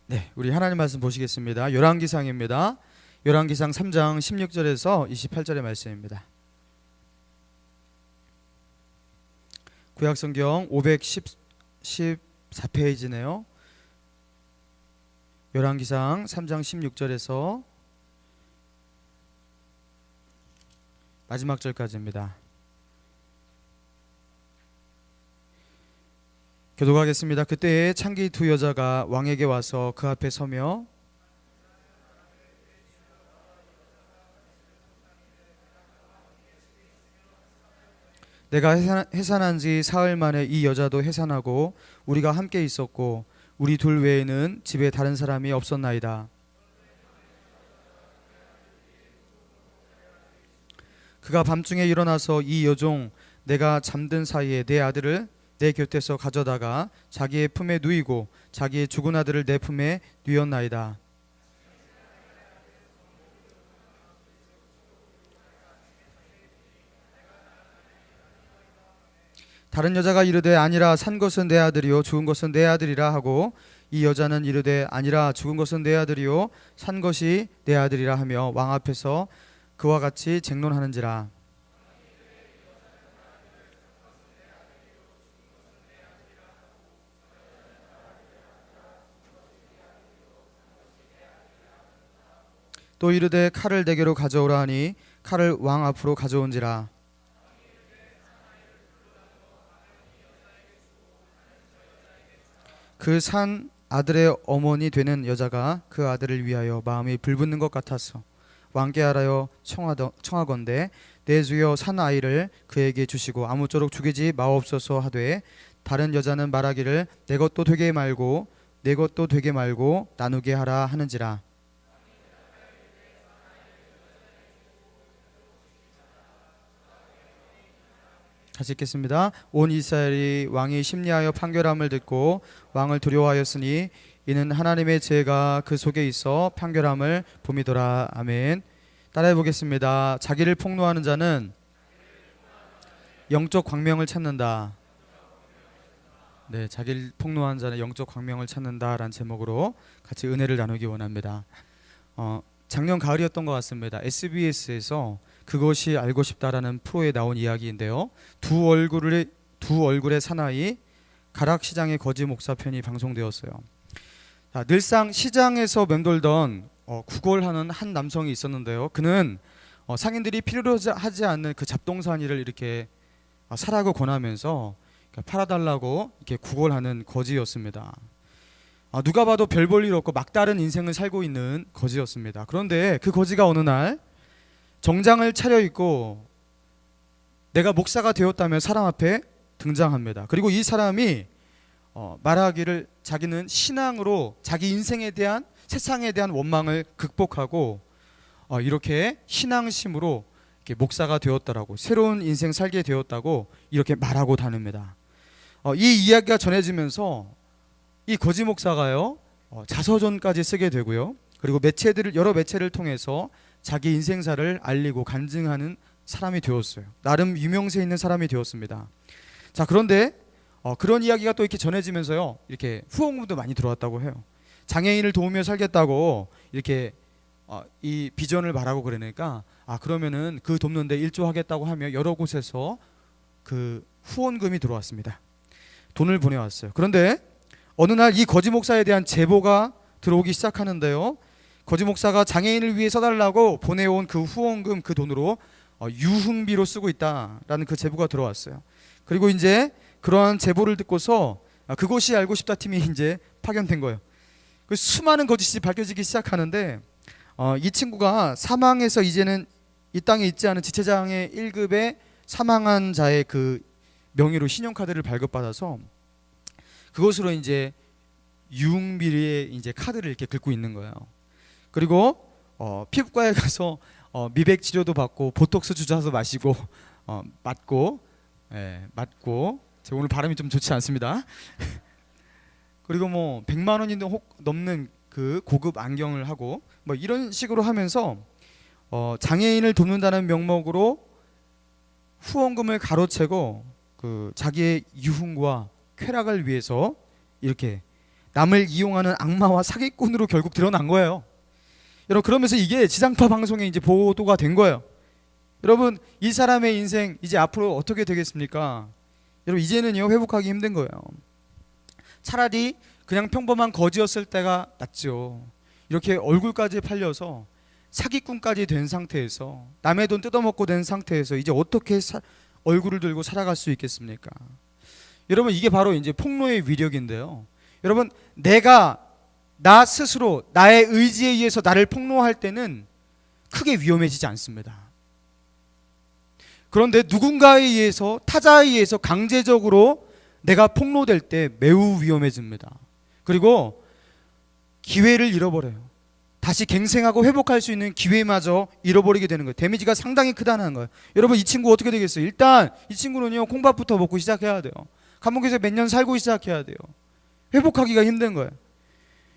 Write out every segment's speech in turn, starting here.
네, 우리 하나님 말씀 보시겠습니다. 열왕기상입니다. 열왕기상 3장 16절에서 28절의 말씀입니다. 구약성경 514페이지네요. 열왕기상 3장 16절에서 마지막 절까지입니다. 교독하겠습니다. 그때에 창기 두 여자가 왕에게 와서 그 앞에 서며 내가 해산한 지 사흘 만에 이 여자도 해산하고 우리가 함께 있었고 우리 둘 외에는 집에 다른 사람이 없었나이다. 그가 밤중에 일어나서 이 여종 내가 잠든 사이에 내 아들을 내 곁에서 가져다가 자기의 품에 누이고 자기의 죽은 아들을 내 품에 누였나이다. 다른 여자가 이르되 아니라 산 것은 내 아들이요 죽은 것은 내 아들이라 하고 이 여자는 이르되 아니라 죽은 것은 내 아들이요 산 것이 내 아들이라 하며 왕 앞에서 그와 같이 쟁론하는지라. 또 이르되 칼을 내게로 가져오라 하니 칼을 왕 앞으로 가져온지라. 그 산 아들의 어머니 되는 여자가 그 아들을 위하여 마음이 불붙는 것 같아서 왕께 하라여 청하건대 내 주여 산 아이를 그에게 주시고 아무쪼록 죽이지 마옵소서 하되 다른 여자는 말하기를 내 것도 되게 말고 내 것도 되게 말고 나누게 하라 하는지라. 다시 읽겠습니다. 온 이스라엘이 왕이 심리하여 판결함을 듣고 왕을 두려워하였으니 이는 하나님의 죄가 그 속에 있어 판결함을 봄이더라. 아멘. 따라해 보겠습니다. 자기를 폭로하는 자는 영적 광명을 찾는다. 네, 자기를 폭로하는 자는 영적 광명을 찾는다라는 제목으로 같이 은혜를 나누기 원합니다. 작년 가을이었던 것 같습니다. SBS에서 그것이 알고 싶다라는 프로에 나온 이야기인데요. 두 얼굴의 사나이 가락시장의 거지 목사 편이 방송되었어요. 자, 늘상 시장에서 맴돌던 구걸하는 한 남성이 있었는데요. 그는 상인들이 필요로 하지 않는 그 잡동사니를 이렇게 사라고 권하면서 팔아달라고 이렇게 구걸하는 거지였습니다. 누가 봐도 별 볼 일 없고 막다른 인생을 살고 있는 거지였습니다. 그런데 그 거지가 어느 날 정장을 차려입고 내가 목사가 되었다며 사람 앞에 등장합니다. 그리고 이 사람이 말하기를 자기는 신앙으로 자기 인생에 대한 세상에 대한 원망을 극복하고 이렇게 신앙심으로 이렇게 목사가 되었다라고 새로운 인생 살게 되었다고 이렇게 말하고 다닙니다. 이 이야기가 전해지면서 이 거지 목사가요 자서전까지 쓰게 되고요. 그리고 여러 매체를 통해서 자기 인생사를 알리고 간증하는 사람이 되었어요. 나름 유명세 있는 사람이 되었습니다. 자, 그런데 그런 이야기가 또 이렇게 전해지면서요 이렇게 후원금도 많이 들어왔다고 해요. 장애인을 도우며 살겠다고 이렇게 이 비전을 말하고 그러니까 그러면은 그 돕는데 일조하겠다고 하며 여러 곳에서 그 후원금이 들어왔습니다. 돈을 보내왔어요. 그런데 어느 날 이 거지 목사에 대한 제보가 들어오기 시작하는데요. 거지 목사가 장애인을 위해 써달라고 보내온 그 후원금 그 돈으로 유흥비로 쓰고 있다라는 그 제보가 들어왔어요. 그리고 이제 그러한 제보를 듣고서 그것이 알고 싶다 팀이 이제 파견된 거예요. 그 수많은 거짓이 밝혀지기 시작하는데 이 친구가 사망해서 이제는 이 땅에 있지 않은 지체장애 1급의 사망한 자의 그 명의로 신용카드를 발급받아서 그것으로 이제 유흥비의 이제 카드를 이렇게 긁고 있는 거예요. 그리고 피부과에 가서 미백 치료도 받고 보톡스 주사도 마시고 맞고 제가 오늘 발음이 좀 좋지 않습니다. 그리고 뭐 100만 원이 넘는 그 고급 안경을 하고 뭐 이런 식으로 하면서 장애인을 돕는다는 명목으로 후원금을 가로채고 그 자기의 유흥과 쾌락을 위해서 이렇게 남을 이용하는 악마와 사기꾼으로 결국 드러난 거예요. 여러분, 그러면서 이게 지상파 방송에 이제 보도가 된 거예요. 여러분, 이 사람의 인생 이제 앞으로 어떻게 되겠습니까? 여러분, 이제는요 회복하기 힘든 거예요. 차라리 그냥 평범한 거지였을 때가 낫죠. 이렇게 얼굴까지 팔려서 사기꾼까지 된 상태에서 남의 돈 뜯어먹고 된 상태에서 이제 어떻게 얼굴을 들고 살아갈 수 있겠습니까? 여러분, 이게 바로 이제 폭로의 위력인데요. 여러분, 내가 나 스스로 나의 의지에 의해서 나를 폭로할 때는 크게 위험해지지 않습니다. 그런데 누군가에 의해서, 타자에 의해서 강제적으로 내가 폭로될 때 매우 위험해집니다. 그리고 기회를 잃어버려요. 다시 갱생하고 회복할 수 있는 기회마저 잃어버리게 되는 거예요. 데미지가 상당히 크다는 거예요. 여러분, 이 친구 어떻게 되겠어요? 일단 이 친구는요 콩밥부터 먹고 시작해야 돼요. 감옥에서 몇 년 살고 시작해야 돼요. 회복하기가 힘든 거예요.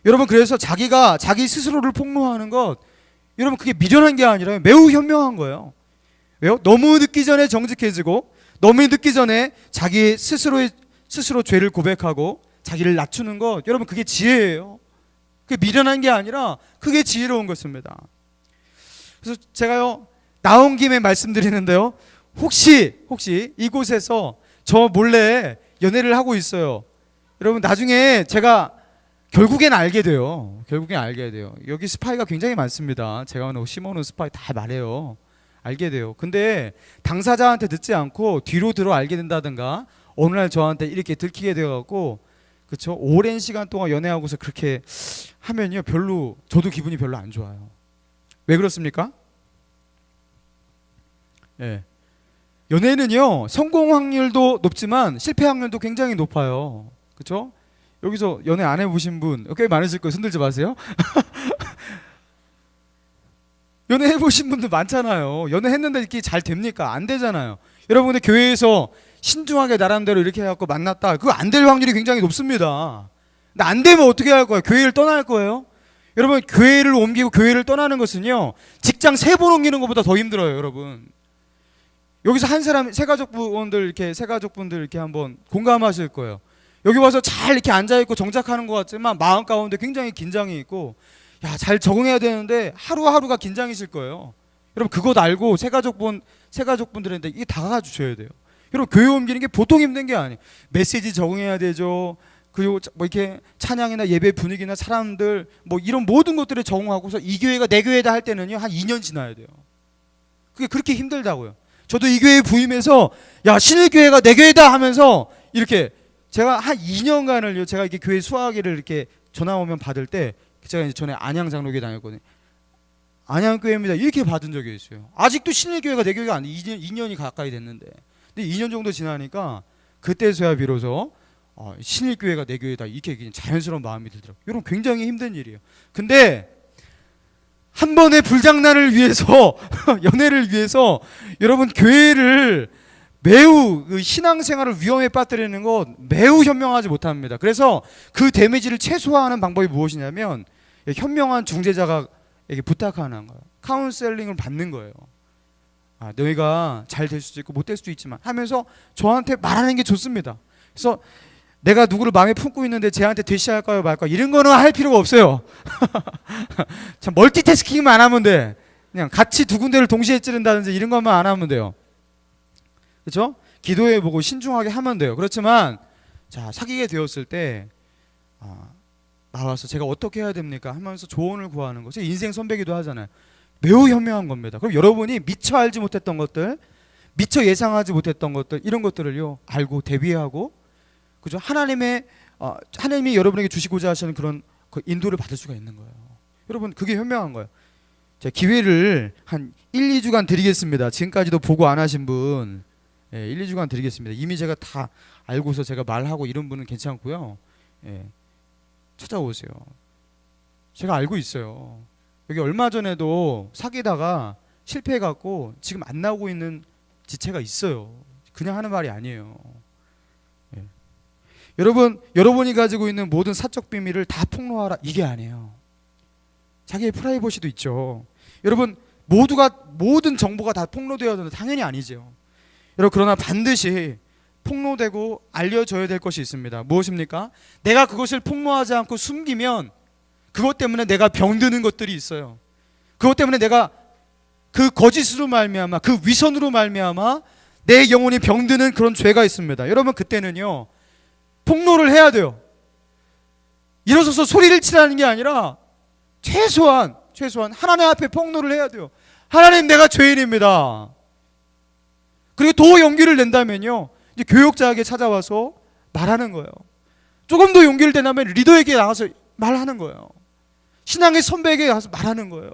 여러분, 그래서 자기가 자기 스스로를 폭로하는 것, 여러분 그게 미련한 게 아니라 매우 현명한 거예요. 왜요? 너무 늦기 전에 정직해지고 너무 늦기 전에 자기 스스로 죄를 고백하고 자기를 낮추는 것, 여러분 그게 지혜예요. 그게 미련한 게 아니라 그게 지혜로운 것입니다. 그래서 제가요 나온 김에 말씀드리는데요, 혹시 이곳에서 저 몰래 연애를 하고 있어요. 여러분, 나중에 제가 결국엔 알게 돼요. 여기 스파이가 굉장히 많습니다. 제가 심어놓은 스파이 다 말해요. 알게 돼요. 근데 당사자한테 듣지 않고 뒤로 들어 알게 된다든가 어느 날 저한테 이렇게 들키게 되어갖고, 그렇죠? 오랜 시간 동안 연애하고서 그렇게 하면요 저도 기분이 별로 안 좋아요. 왜 그렇습니까? 예. 연애는요 성공 확률도 높지만 실패 확률도 굉장히 높아요. 그렇죠? 여기서 연애 안 해보신 분 꽤 많으실 거예요. 손들지 마세요. 연애 해보신 분들 많잖아요. 연애했는데 이렇게 잘 됩니까? 안 되잖아요. 여러분들 교회에서 신중하게 나름대로 이렇게 해갖고 만났다, 그거 안 될 확률이 굉장히 높습니다. 근데 안 되면 어떻게 할 거예요? 교회를 떠날 거예요? 여러분, 교회를 옮기고 교회를 떠나는 것은요 직장 3번 옮기는 것보다 더 힘들어요. 여러분, 여기서 한 사람 새가족분들 이렇게 한번 공감하실 거예요. 여기 와서 잘 이렇게 앉아있고 정착하는 것 같지만 마음 가운데 굉장히 긴장이 있고, 잘 적응해야 되는데 하루하루가 긴장이실 거예요. 여러분, 그것 알고 새가족분들한테 이게 다가가 주셔야 돼요. 여러분, 교회 옮기는 게 보통 힘든 게 아니에요. 메시지 적응해야 되죠. 그리고 뭐 이렇게 찬양이나 예배 분위기나 사람들 뭐 이런 모든 것들에 적응하고서 이 교회가 내 교회다 할 때는요 한 2년 지나야 돼요. 그게 그렇게 힘들다고요. 저도 이 교회에 부임해서 신일교회가 내 교회다 하면서 이렇게 제가 한 2년간을요 제가 이렇게 교회 수화기를 이렇게 전화 오면 받을 때, 제가 이제 전에 안양 장로교회 다녔거든요. 안양교회입니다 이렇게 받은 적이 있어요. 아직도 신일교회가 내 교회가 아니에요. 2년이 가까이 됐는데, 근데 2년 정도 지나니까 그때서야 비로소 신일교회가 내 교회다 이렇게 자연스러운 마음이 들더라고요. 여러분, 굉장히 힘든 일이에요. 근데 한 번의 불장난을 위해서 연애를 위해서 여러분 교회를 매우 신앙생활을 위험에 빠뜨리는 것 매우 현명하지 못합니다. 그래서 그 데미지를 최소화하는 방법이 무엇이냐면 현명한 중재자가 부탁하는 거예요. 카운셀링을 받는 거예요. 너희가 잘 될 수도 있고 못 될 수도 있지만 하면서 저한테 말하는 게 좋습니다. 그래서 내가 누구를 마음에 품고 있는데 쟤한테 대시할까요 말까요 이런 거는 할 필요가 없어요. 참 멀티태스킹만 안 하면 돼. 그냥 같이 두 군데를 동시에 찌른다든지 이런 것만 안 하면 돼요. 그렇죠? 기도해보고 신중하게 하면 돼요. 그렇지만 사귀게 되었을 때 나와서 제가 어떻게 해야 됩니까 하면서 조언을 구하는 것이 인생 선배기도 하잖아요. 매우 현명한 겁니다. 그럼 여러분이 미처 알지 못했던 것들, 미처 예상하지 못했던 것들, 이런 것들을요 알고 대비하고, 그죠? 하나님이 여러분에게 주시고자 하시는 그런 그 인도를 받을 수가 있는 거예요. 여러분, 그게 현명한 거예요. 자, 기회를 한 1, 2주간 드리겠습니다. 지금까지도 보고 안 하신 분 1, 2주간 드리겠습니다. 이미 제가 다 알고서 제가 말하고 이런 분은 괜찮고요. 찾아오세요. 제가 알고 있어요. 여기 얼마 전에도 사귀다가 실패해갖고 지금 안 나오고 있는 지체가 있어요. 그냥 하는 말이 아니에요. 여러분이 가지고 있는 모든 사적 비밀을 다 폭로하라 이게 아니에요. 자기의 프라이버시도 있죠. 여러분, 모든 정보가 다 폭로되어야 되는 당연히 아니죠. 여러분, 그러나 반드시 폭로되고 알려져야 될 것이 있습니다. 무엇입니까? 내가 그것을 폭로하지 않고 숨기면 그것 때문에 내가 병드는 것들이 있어요. 그것 때문에 내가 그 거짓으로 말미암아, 그 위선으로 말미암아 내 영혼이 병드는 그런 죄가 있습니다. 여러분, 그때는요 폭로를 해야 돼요. 일어서서 소리를 치라는 게 아니라 최소한 하나님 앞에 폭로를 해야 돼요. 하나님, 내가 죄인입니다. 그리고 더 용기를 낸다면요, 이제 교역자에게 찾아와서 말하는 거예요. 조금 더 용기를 내면 리더에게 나가서 말하는 거예요. 신앙의 선배에게 나가서 말하는 거예요.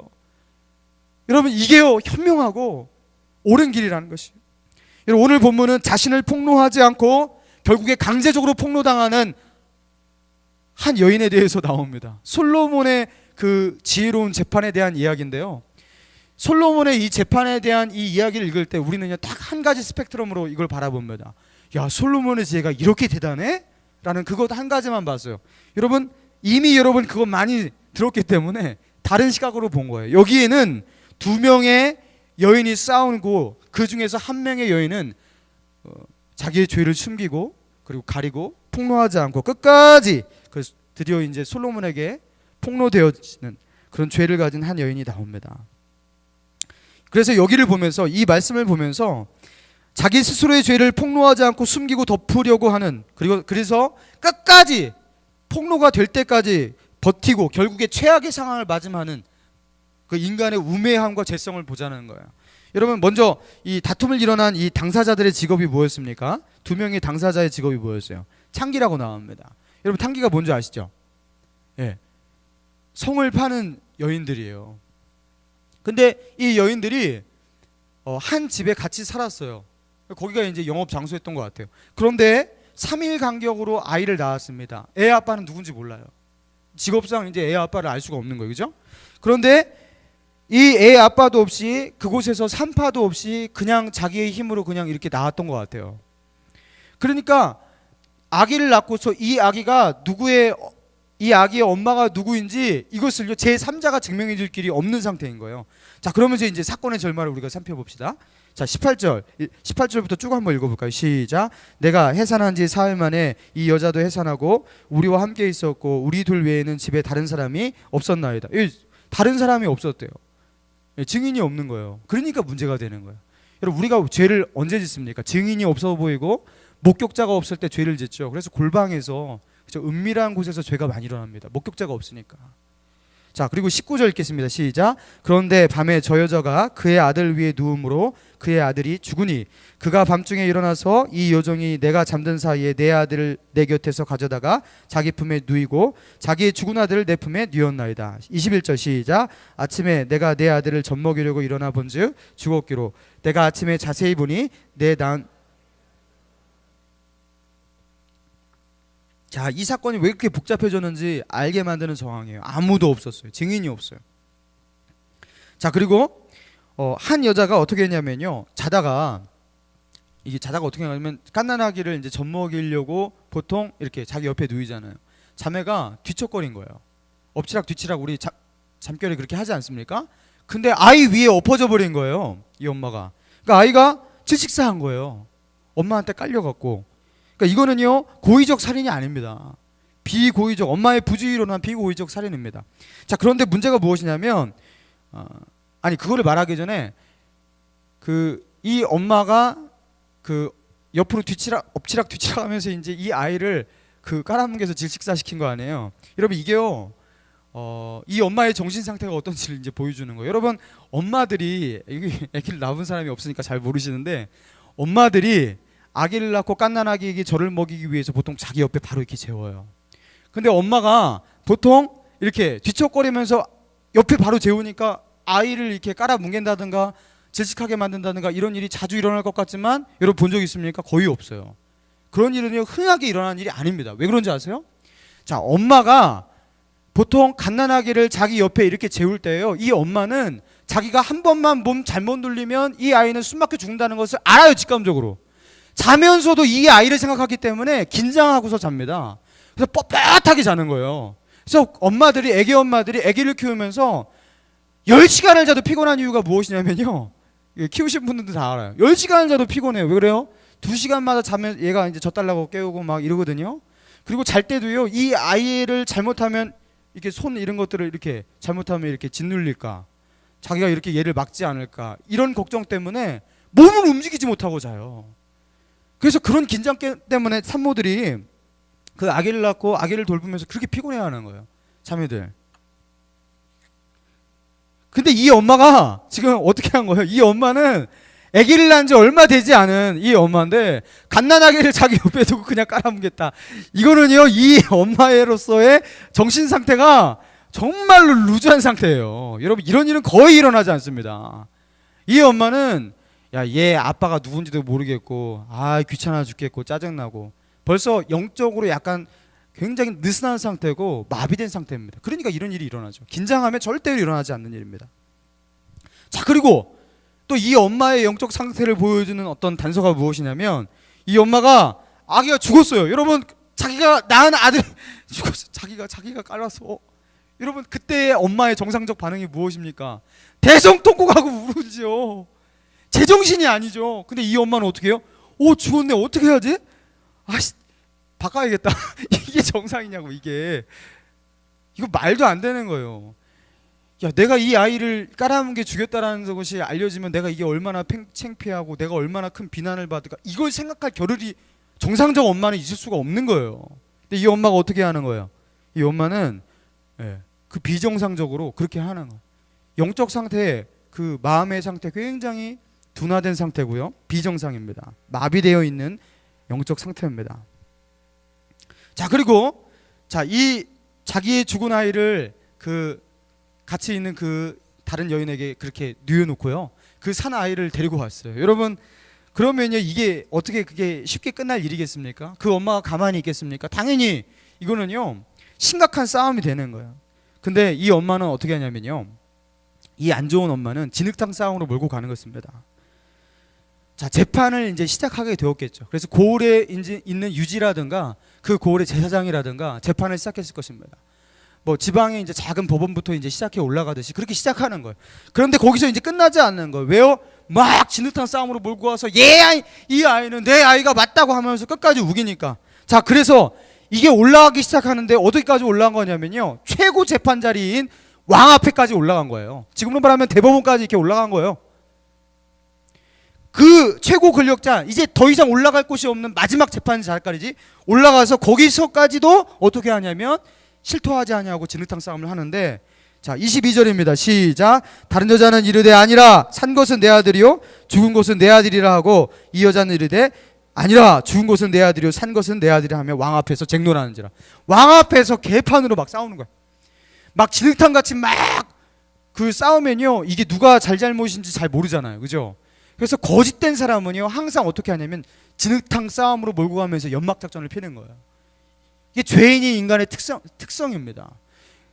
여러분, 이게요 현명하고 옳은 길이라는 것이에요. 여러분, 오늘 본문은 자신을 폭로하지 않고 결국에 강제적으로 폭로당하는 한 여인에 대해서 나옵니다. 솔로몬의 그 지혜로운 재판에 대한 이야기인데요, 솔로몬의 이 재판에 대한 이 이야기를 읽을 때 우리는요 딱 한 가지 스펙트럼으로 이걸 바라봅니다. 야, 솔로몬의 지혜가 이렇게 대단해? 라는 그것 한 가지만 봤어요. 여러분, 이미 여러분 그거 많이 들었기 때문에 다른 시각으로 본 거예요. 여기에는 두 명의 여인이 싸우고 그 중에서 한 명의 여인은 자기의 죄를 숨기고 그리고 가리고 폭로하지 않고 끝까지 드디어 이제 솔로몬에게 폭로되어지는 그런 죄를 가진 한 여인이 나옵니다. 그래서 여기를 보면서, 이 말씀을 보면서 자기 스스로의 죄를 폭로하지 않고 숨기고 덮으려고 하는, 그래서 끝까지 폭로가 될 때까지 버티고 결국에 최악의 상황을 맞이하는 그 인간의 우매함과 죄성을 보자는 거예요. 여러분, 먼저 이 다툼을 일어난 이 당사자들의 직업이 뭐였습니까? 두 명의 당사자의 직업이 뭐였어요? 창기라고 나옵니다. 여러분, 창기가 뭔지 아시죠? 예, 성을 파는 여인들이에요. 근데 이 여인들이 한 집에 같이 살았어요. 거기가 이제 영업 장소였던 것 같아요. 그런데 3일 간격으로 아이를 낳았습니다. 애 아빠는 누군지 몰라요. 직업상 이제 애 아빠를 알 수가 없는 거예요, 그죠? 그런데 이 애 아빠도 없이 그곳에서 산파도 없이 그냥 자기의 힘으로 그냥 이렇게 낳았던 것 같아요. 그러니까 아기를 낳고서 이 아기의 엄마가 누구인지 이것을요 제3자가 증명해 줄 길이 없는 상태인 거예요. 자, 그러면서 이제 사건의 결말을 우리가 살펴봅시다. 자, 18절부터 쭉 한번 읽어볼까요? 시작. 내가 해산한 지 사흘 만에 이 여자도 해산하고 우리와 함께 있었고 우리 둘 외에는 집에 다른 사람이 없었나이다. 다른 사람이 없었대요. 증인이 없는 거예요. 그러니까 문제가 되는 거예요. 여러분, 우리가 죄를 언제 짓습니까? 증인이 없어 보이고 목격자가 없을 때 죄를 짓죠. 그래서 골방에서, 그렇죠, 은밀한 곳에서 죄가 많이 일어납니다. 목격자가 없으니까. 자, 그리고 19절 읽겠습니다. 시작. 그런데 밤에 저 여자가 그의 아들 위에 누움으로 그의 아들이 죽으니 그가 밤중에 일어나서 이 여종이 내가 잠든 사이에 내 아들을 내 곁에서 가져다가 자기 품에 누이고 자기의 죽은 아들을 내 품에 누였나이다. 21절 시작. 아침에 내가 내 아들을 젖먹이려고 일어나 본즉 죽었기로 내가 아침에 자세히 보니 자, 이 사건이 왜 이렇게 복잡해졌는지 알게 만드는 정황이에요. 아무도 없었어요. 증인이 없어요. 자, 그리고 한 여자가 어떻게 했냐면요, 자다가 어떻게 하냐면 갓난아기를 이제 젖먹이려고 보통 이렇게 자기 옆에 누이잖아요. 자매가 뒤척거린 거예요. 엎치락 뒤치락 우리 잠결에 그렇게 하지 않습니까? 근데 아이 위에 엎어져 버린 거예요, 이 엄마가. 그러니까 아이가 질식사한 거예요. 엄마한테 깔려갖고. 그러니까 이거는요 고의적 살인이 아닙니다. 비고의적, 엄마의 부주의로 난 비고의적 살인입니다. 자, 그런데 문제가 무엇이냐면 그거를 말하기 전에 이 엄마가 옆으로 엎치락 뒤치락 하면서 이제 이 아이를 깔아뭉개서 질식사시킨 거 아니에요. 여러분, 이게요 이 엄마의 정신 상태가 어떤지를 이제 보여주는 거예요. 여러분, 엄마들이, 아기를 낳은 사람이 없으니까 잘 모르시는데, 엄마들이 아기를 낳고 갓난아기에게 젖을 먹이기 위해서 보통 자기 옆에 바로 이렇게 재워요. 근데 엄마가 보통 이렇게 뒤척거리면서 옆에 바로 재우니까 아이를 이렇게 깔아뭉갠다든가 질식하게 만든다든가 이런 일이 자주 일어날 것 같지만, 여러분 본 적 있습니까? 거의 없어요. 그런 일은요 흔하게 일어나는 일이 아닙니다. 왜 그런지 아세요? 자, 엄마가 보통 갓난아기를 자기 옆에 이렇게 재울 때요, 이 엄마는 자기가 한 번만 몸 잘못 눌리면 이 아이는 숨막혀 죽는다는 것을 알아요. 직감적으로. 자면서도 이 아이를 생각하기 때문에 긴장하고서 잡니다. 그래서 뻣뻣하게 자는 거예요. 그래서 애기 엄마들이 아기를 키우면서 10시간을 자도 피곤한 이유가 무엇이냐면요, 키우신 분들도 다 알아요. 10시간을 자도 피곤해요. 왜 그래요? 2시간마다 자면 얘가 이제 젖달라고 깨우고 막 이러거든요. 그리고 잘 때도요, 이 아이를 잘못하면 이렇게 손 이런 것들을 이렇게 잘못하면 이렇게 짓눌릴까, 자기가 이렇게 얘를 막지 않을까, 이런 걱정 때문에 몸을 움직이지 못하고 자요. 그래서 그런 긴장 때문에 산모들이 그 아기를 낳고 아기를 돌보면서 그렇게 피곤해하는 거예요, 자매들. 근데 이 엄마가 지금 어떻게 한 거예요? 이 엄마는 아기를 낳은 지 얼마 되지 않은 이 엄마인데 갓난아기를 자기 옆에 두고 그냥 깔아뭉갰다. 이거는요, 이 엄마로서의 정신 상태가 정말로 루즈한 상태예요. 여러분, 이런 일은 거의 일어나지 않습니다. 이 엄마는 야, 얘 아빠가 누군지도 모르겠고, 아, 귀찮아 죽겠고, 짜증나고, 벌써 영적으로 약간 굉장히 느슨한 상태고 마비된 상태입니다. 그러니까 이런 일이 일어나죠. 긴장하면 절대로 일어나지 않는 일입니다. 자, 그리고 또 이 엄마의 영적 상태를 보여주는 어떤 단서가 무엇이냐면, 이 엄마가 아기가 죽었어요. 여러분, 자기가 낳은 아들이 죽었어. 자기가 깔았어. 여러분, 그때의 엄마의 정상적 반응이 무엇입니까? 대성통곡하고 울지요. 제정신이 아니죠. 근데 이 엄마는 어떻게 해요? 오, 죽었네. 어떻게 해야지? 아씨, 바꿔야겠다. 이게 정상이냐고, 이게. 이거 말도 안 되는 거예요. 야, 내가 이 아이를 깔아뭉개 죽였다라는 것이 알려지면 내가 이게 얼마나 창피하고 내가 얼마나 큰 비난을 받을까, 이걸 생각할 겨를이 정상적 엄마는 있을 수가 없는 거예요. 근데 이 엄마가 어떻게 하는 거예요? 이 엄마는 그 비정상적으로 그렇게 하는 거예요. 영적 상태, 그 마음의 상태 굉장히 둔화된 상태고요. 비정상입니다. 마비되어 있는 영적 상태입니다. 자, 그리고 이 자기의 죽은 아이를 그 같이 있는 그 다른 여인에게 그렇게 뉘어놓고요, 그 산 아이를 데리고 왔어요. 여러분, 그러면요, 이게 어떻게 그게 쉽게 끝날 일이겠습니까? 그 엄마가 가만히 있겠습니까? 당연히 이거는요, 심각한 싸움이 되는 거예요. 근데 이 엄마는 어떻게 하냐면요, 이 안 좋은 엄마는 진흙탕 싸움으로 몰고 가는 것입니다. 자, 재판을 이제 시작하게 되었겠죠. 그래서 고을에 있는 유지라든가 그 고을의 제사장이라든가 재판을 시작했을 것입니다. 뭐 지방의 이제 작은 법원부터 이제 시작해 올라가듯이 그렇게 시작하는 거예요. 그런데 거기서 이제 끝나지 않는 거예요. 왜요? 막 진흙탕 싸움으로 몰고 와서 이 아이는 내 아이가 맞다고 하면서 끝까지 우기니까. 자, 그래서 이게 올라가기 시작하는데 어디까지 올라간 거냐면요, 최고 재판 자리인 왕 앞에까지 올라간 거예요. 지금으로 말하면 대법원까지 이렇게 올라간 거예요. 그 최고 권력자, 이제 더 이상 올라갈 곳이 없는 마지막 재판 자리까지 올라가서 거기서까지도 어떻게 하냐면 실토하지 아니하고 진흙탕 싸움을 하는데, 자, 22절입니다. 시작. 다른 여자는 이르되 아니라 산 것은 내 아들이요 죽은 것은 내 아들이라 하고, 이 여자는 이르되 아니라 죽은 것은 내 아들이요 산 것은 내 아들이라 하며 왕 앞에서 쟁론하는지라. 왕 앞에서 개판으로 막 싸우는 거야. 막 진흙탕 같이 막 그 싸우면요, 이게 누가 잘못인지 잘 모르잖아요, 그죠? 그래서 거짓된 사람은요, 항상 어떻게 하냐면 진흙탕 싸움으로 몰고 가면서 연막 작전을 피는 거예요. 이게 죄인이 인간의 특성입니다.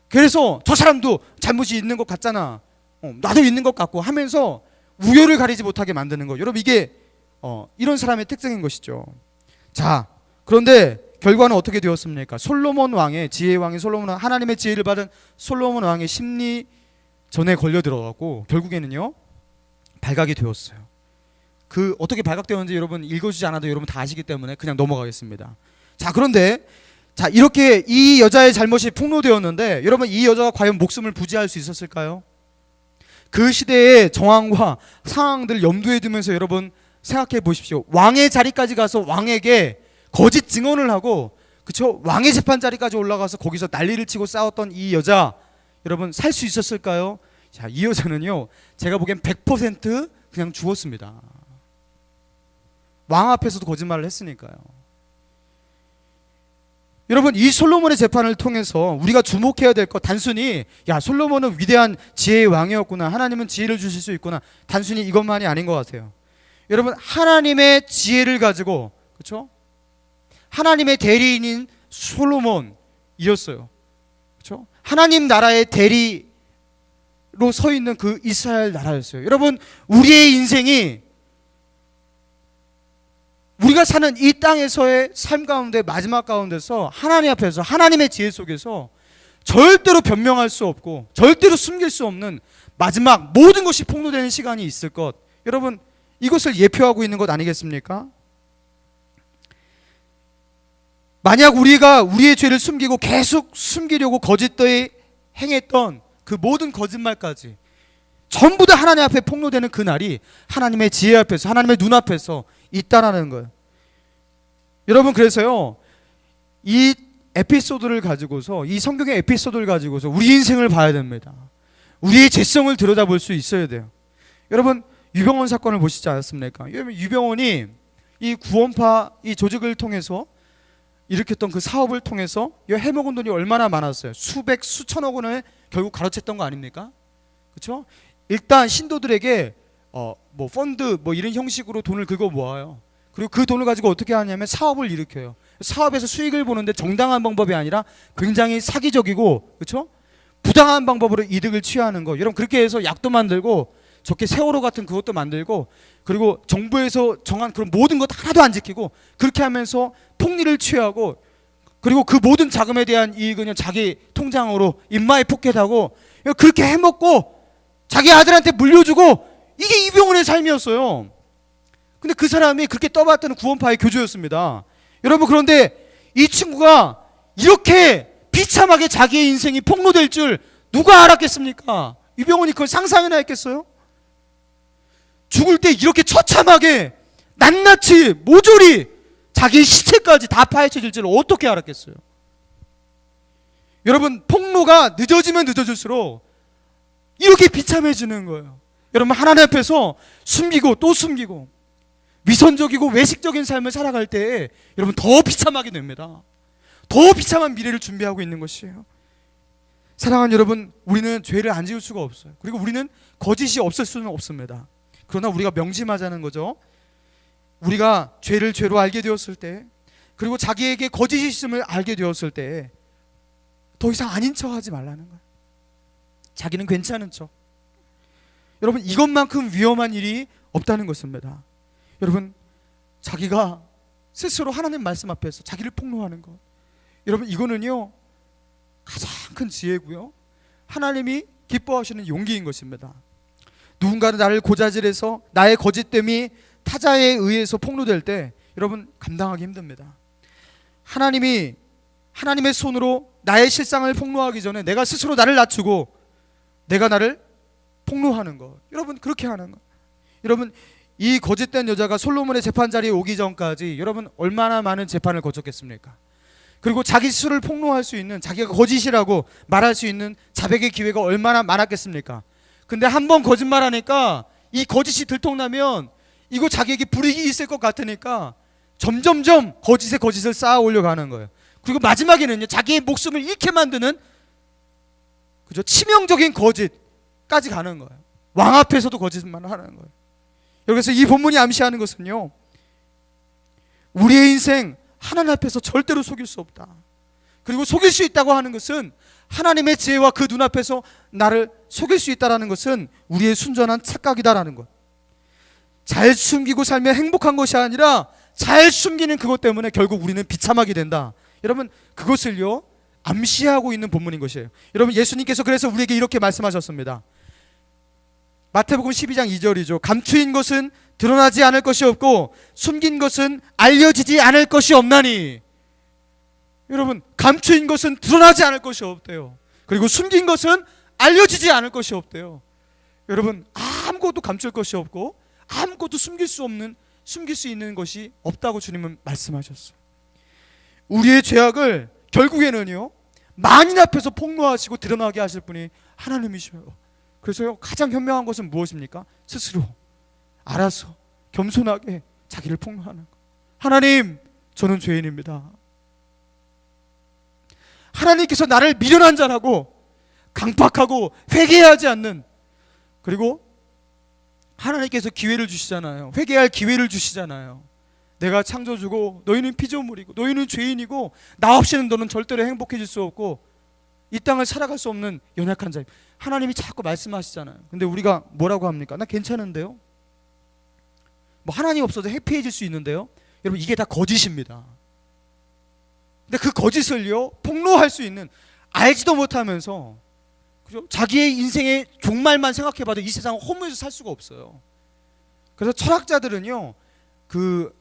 그래서 저 사람도 잘못이 있는 것 같잖아, 나도 있는 것 같고 하면서 우열을 가리지 못하게 만드는 거예요. 여러분, 이게 이런 사람의 특징인 것이죠. 자, 그런데 결과는 어떻게 되었습니까? 솔로몬 왕의 지혜 왕인 솔로몬은 하나님의 지혜를 받은 솔로몬 왕의 심리 전에 걸려 들어가고 결국에는요, 발각이 되었어요. 그 어떻게 발각되었는지 여러분 읽어주지 않아도 여러분 다 아시기 때문에 그냥 넘어가겠습니다. 자, 그런데 자, 이렇게 이 여자의 잘못이 폭로되었는데 여러분, 이 여자가 과연 목숨을 부지할 수 있었을까요? 그 시대의 정황과 상황들을 염두에 두면서 여러분 생각해 보십시오. 왕의 자리까지 가서 왕에게 거짓 증언을 하고, 그쵸? 왕의 재판 자리까지 올라가서 거기서 난리를 치고 싸웠던 이 여자, 여러분 살 수 있었을까요? 자, 이 여자는요, 제가 보기엔 100% 그냥 죽었습니다. 왕 앞에서도 거짓말을 했으니까요. 여러분, 이 솔로몬의 재판을 통해서 우리가 주목해야 될 것, 단순히 야, 솔로몬은 위대한 지혜의 왕이었구나, 하나님은 지혜를 주실 수 있구나, 단순히 이것만이 아닌 것 같아요. 여러분, 하나님의 지혜를 가지고, 그렇죠? 하나님의 대리인인 솔로몬이었어요. 그렇죠? 하나님 나라의 대리로 서 있는 그 이스라엘 나라였어요. 여러분, 우리의 인생이, 우리가 사는 이 땅에서의 삶 가운데 마지막 가운데서 하나님 앞에서 하나님의 지혜 속에서 절대로 변명할 수 없고 절대로 숨길 수 없는 마지막 모든 것이 폭로되는 시간이 있을 것, 여러분 이것을 예표하고 있는 것 아니겠습니까? 만약 우리가 우리의 죄를 숨기고 계속 숨기려고 거짓되이 행했던 그 모든 거짓말까지 전부 다 하나님 앞에 폭로되는 그날이 하나님의 지혜 앞에서, 하나님의 눈앞에서 있다라는 거예요. 여러분, 그래서요, 이 에피소드를 가지고서, 이 성경의 에피소드를 가지고서 우리 인생을 봐야 됩니다. 우리의 죄성을 들여다볼 수 있어야 돼요. 여러분, 유병원 사건을 보시지 않았습니까? 유병원이 이 구원파 이 조직을 통해서 일으켰던 그 사업을 통해서 해먹은 돈이 얼마나 많았어요. 수백 수천억 원을 결국 가로챘던 거 아닙니까? 그렇죠? 일단 신도들에게 뭐 펀드 뭐 이런 형식으로 돈을 긁어 모아요. 그리고 그 돈을 가지고 어떻게 하냐면 사업을 일으켜요. 사업에서 수익을 보는데 정당한 방법이 아니라 굉장히 사기적이고, 그렇죠? 부당한 방법으로 이득을 취하는 거. 여러분, 그렇게 해서 약도 만들고 저렇게 세월호 같은 그것도 만들고, 그리고 정부에서 정한 그런 모든 것 하나도 안 지키고 그렇게 하면서 폭리를 취하고, 그리고 그 모든 자금에 대한 이익은 자기 통장으로 입마에 포켓하고 그렇게 해먹고 자기 아들한테 물려주고, 이게 이병헌의 삶이었어요. 근데 그 사람이 그렇게 떠받드는 구원파의 교주였습니다. 여러분, 그런데 이 친구가 이렇게 비참하게 자기의 인생이 폭로될 줄 누가 알았겠습니까? 이병헌이 그걸 상상이나 했겠어요? 죽을 때 이렇게 처참하게 낱낱이 모조리 자기의 시체까지 다 파헤쳐질 줄 어떻게 알았겠어요? 여러분, 폭로가 늦어지면 늦어질수록 이렇게 비참해지는 거예요. 여러분, 하나님 앞에서 숨기고 또 숨기고 위선적이고 외식적인 삶을 살아갈 때 여러분 더 비참하게 됩니다. 더 비참한 미래를 준비하고 있는 것이에요. 사랑하는 여러분, 우리는 죄를 안 지을 수가 없어요. 그리고 우리는 거짓이 없을 수는 없습니다. 그러나 우리가 명심하자는 거죠. 우리가 죄를 죄로 알게 되었을 때, 그리고 자기에게 거짓이 있음을 알게 되었을 때 더 이상 아닌 척 하지 말라는 거예요. 자기는 괜찮은 척. 여러분, 이것만큼 위험한 일이 없다는 것입니다. 여러분, 자기가 스스로 하나님 말씀 앞에서 자기를 폭로하는 것, 여러분, 이거는요 가장 큰 지혜고요, 하나님이 기뻐하시는 용기인 것입니다. 누군가는 나를 고자질해서 나의 거짓됨이 타자에 의해서 폭로될 때 여러분 감당하기 힘듭니다. 하나님의 손으로 나의 실상을 폭로하기 전에 내가 스스로 나를 낮추고 내가 나를 폭로하는 것, 여러분 그렇게 하는 것. 여러분, 이 거짓된 여자가 솔로몬의 재판 자리에 오기 전까지 여러분 얼마나 많은 재판을 거쳤겠습니까? 그리고 자기 스스로를 폭로할 수 있는, 자기가 거짓이라고 말할 수 있는 자백의 기회가 얼마나 많았겠습니까? 근데 한 번 거짓말하니까 이 거짓이 들통나면 이거 자기에게 불이익이 있을 것 같으니까 점점점 거짓에 거짓을 쌓아 올려가는 거예요. 그리고 마지막에는요, 자기의 목숨을 잃게 만드는, 그죠, 치명적인 거짓까지 가는 거예요. 왕 앞에서도 거짓말을 하는 거예요. 여기서 이 본문이 암시하는 것은요, 우리의 인생 하나님 앞에서 절대로 속일 수 없다. 그리고 속일 수 있다고 하는 것은, 하나님의 지혜와 그 눈앞에서 나를 속일 수 있다는 것은 우리의 순전한 착각이다라는 것. 잘 숨기고 살면 행복한 것이 아니라 잘 숨기는 그것 때문에 결국 우리는 비참하게 된다. 여러분, 그것을요 암시하고 있는 본문인 것이에요. 여러분, 예수님께서 그래서 우리에게 이렇게 말씀하셨습니다. 마태복음 12장 2절이죠. 감추인 것은 드러나지 않을 것이 없고 숨긴 것은 알려지지 않을 것이 없나니. 여러분, 감추인 것은 드러나지 않을 것이 없대요. 그리고 숨긴 것은 알려지지 않을 것이 없대요. 여러분, 아무것도 감출 것이 없고 아무것도 숨길 수 있는 것이 없다고 주님은 말씀하셨어요. 우리의 죄악을 결국에는요 만인 앞에서 폭로하시고 드러나게 하실 분이 하나님이셔요. 그래서요 가장 현명한 것은 무엇입니까? 스스로 알아서 겸손하게 자기를 폭로하는 것. 하나님, 저는 죄인입니다. 하나님께서 나를 미련한 자라고 강팍하고 회개하지 않는, 그리고 하나님께서 기회를 주시잖아요. 회개할 기회를 주시잖아요. 내가 창조주고 너희는 피조물이고 너희는 죄인이고 나 없이는 너는 절대로 행복해질 수 없고 이 땅을 살아갈 수 없는 연약한 자임. 하나님이 자꾸 말씀하시잖아요. 근데 우리가 뭐라고 합니까? 나 괜찮은데요? 뭐 하나님 없어도 해피해질 수 있는데요? 여러분, 이게 다 거짓입니다. 근데 그 거짓을요 폭로할 수 있는, 알지도 못하면서, 그죠? 자기의 인생의 종말만 생각해봐도 이 세상은 허무해서 살 수가 없어요. 그래서 철학자들은요 그